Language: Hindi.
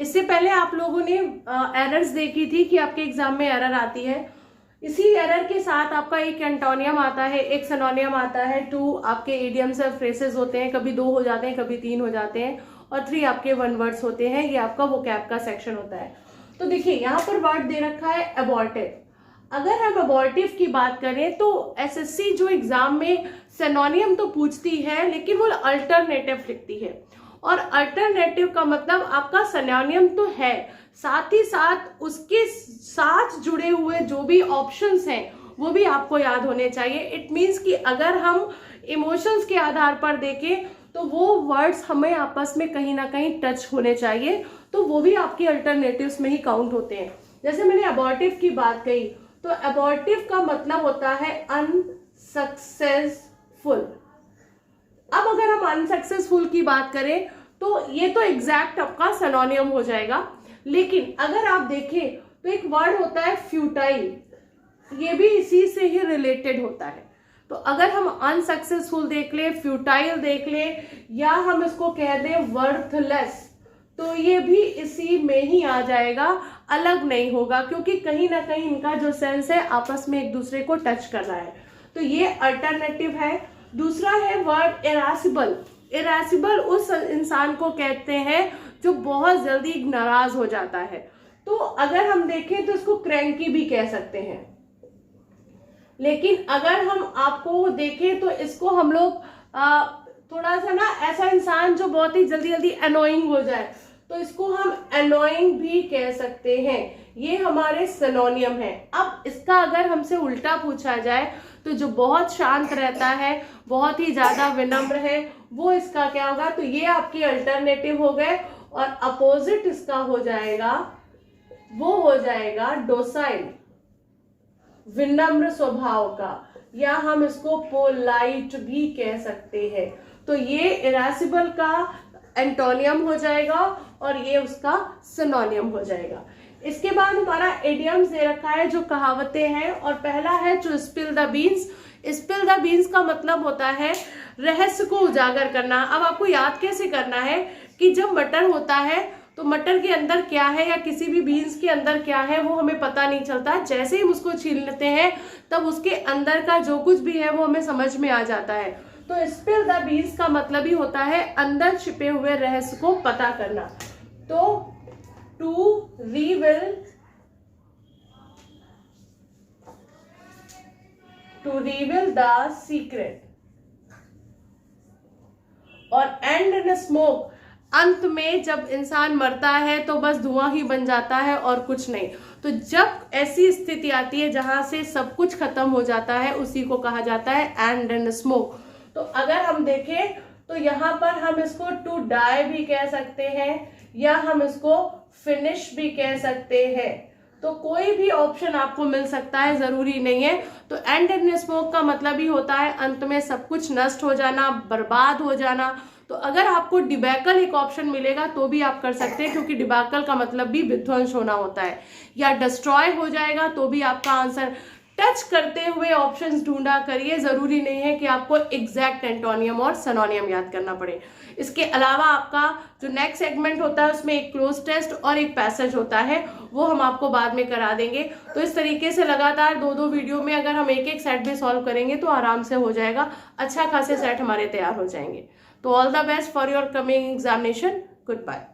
इससे पहले आप लोगों ने एरर्स देखी थी कि आपके एग्जाम में एरर आती है। इसी एरर के साथ आपका एक एंटोनियम आता है, एक सिनोनियम आता है, 2 आपके इडियम्स और फ्रेसेस होते हैं, कभी 2 हो जाते हैं, कभी 3 हो जाते हैं, और 3 आपके वन वर्ड्स होते हैं। ये आपका वोकैब का सेक्शन होता है। तो देखिए यहाँ पर वर्ड दे रखा है अबॉर्टिव। अगर हम अबॉर्टिव की बात करें तो एसएससी जो एग्जाम में सिनोनियम तो पूछती है, लेकिन वो अल्टरनेटिव लिखती है। और अल्टरनेटिव का मतलब आपका सिनोनियम तो है, साथ ही साथ उसके साथ जुड़े हुए जो भी ऑप्शंस हैं वो भी आपको याद होने चाहिए। इट मीन्स कि अगर हम इमोशंस के आधार पर देखें तो वो वर्ड्स हमें आपस में कहीं ना कहीं टच होने चाहिए, तो वो भी आपके अल्टरनेटिव्स में ही काउंट होते हैं। जैसे मैंने अबॉर्टिव की बात कही, तो अबॉर्टिव का मतलब होता है अनसक्सेसफुल। अब अगर हम अनसक्सेसफुल की बात करें तो ये तो एग्जैक्ट आपका सिनोनियम हो जाएगा, लेकिन अगर आप देखें तो एक वर्ड होता है फ्यूटाइल, ये भी इसी से ही रिलेटेड होता है। तो अगर हम अनसक्सेसफुल देख ले, फ्यूटाइल देख ले, या हम इसको कह दें वर्थलेस, तो ये भी इसी में ही आ जाएगा, अलग नहीं होगा, क्योंकि कहीं ना कहीं इनका जो सेंस है आपस में एक दूसरे को टच कर रहा है। तो ये अल्टरनेटिव है। दूसरा है वर्ड इरासिबल। इरासिबल उस इंसान को कहते हैं जो बहुत जल्दी नाराज हो जाता है। तो अगर हम देखें तो इसको क्रैंकी भी कह सकते हैं, लेकिन अगर हम आपको देखें तो इसको हम लोग थोड़ा सा ना, ऐसा इंसान जो बहुत ही जल्दी जल्दी अनोइंग हो जाए, तो इसको हम अनोइंग भी कह सकते हैं। ये हमारे सिनोनियम है। अब इसका अगर हमसे उल्टा पूछा जाए तो जो बहुत शांत रहता है, बहुत ही ज्यादा विनम्र है, वो इसका क्या होगा? तो ये आपके अल्टरनेटिव हो गए, और अपोजिट इसका हो जाएगा, वो हो जाएगा डोसाइल, विनम्र स्वभाव का, या हम इसको पोलाइट भी कह सकते हैं। तो ये इरासिबल का एंटोनियम हो जाएगा और ये उसका सिनोनियम हो जाएगा। इसके बाद हमारा इडियम्स दे रखा है जो कहावतें हैं, और पहला है to spill the beans. Spill the beans का मतलब होता है रहस्य को उजागर करना। अब आपको याद कैसे करना है कि जब मटर होता है तो मटर के अंदर क्या है, या किसी भी बीन्स के अंदर क्या है, वो हमें पता नहीं चलता। जैसे ही हम उसको छील लेते हैं तब उसके अंदर का जो कुछ भी है वो हमें समझ में आ जाता है। तो स्पिल द बीन्स का मतलब ही होता है अंदर छिपे हुए रहस्य को पता करना। तो टू रिवील द सीक्रेट, और एंड इन स्मोक, अंत में जब इंसान मरता है तो बस धुआं ही बन जाता है और कुछ नहीं। तो जब ऐसी स्थिति आती है जहां से सब कुछ खत्म हो जाता है, उसी को कहा जाता है एंड इन स्मोक। तो अगर हम देखें तो यहाँ पर हम इसको टू डाई भी कह सकते हैं, या हम इसको फिनिश भी कह सकते हैं। तो कोई भी ऑप्शन आपको मिल सकता है, जरूरी नहीं है। तो एंड इन स्मोक का मतलब ही होता है अंत में सब कुछ नष्ट हो जाना, बर्बाद हो जाना। तो अगर आपको डिबैकल एक ऑप्शन मिलेगा तो भी आप कर सकते हैं, क्योंकि डिबैकल का मतलब भी विध्वंस होना होता है, या डिस्ट्रॉय हो जाएगा तो भी आपका आंसर। टच करते हुए ऑप्शंस ढूंढा करिए, जरूरी नहीं है कि आपको एग्जैक्ट एंटोनियम और सिनोनियम याद करना पड़े। इसके अलावा आपका जो नेक्स्ट सेगमेंट होता है उसमें एक क्लोज टेस्ट और एक पैसेज होता है, वो हम आपको बाद में करा देंगे। तो इस तरीके से लगातार 2-2 वीडियो में अगर हम एक एक सेट भी सॉल्व करेंगे तो आराम से हो जाएगा, अच्छा खासे सेट हमारे तैयार हो जाएंगे। तो all the best for your coming examination. Good bye.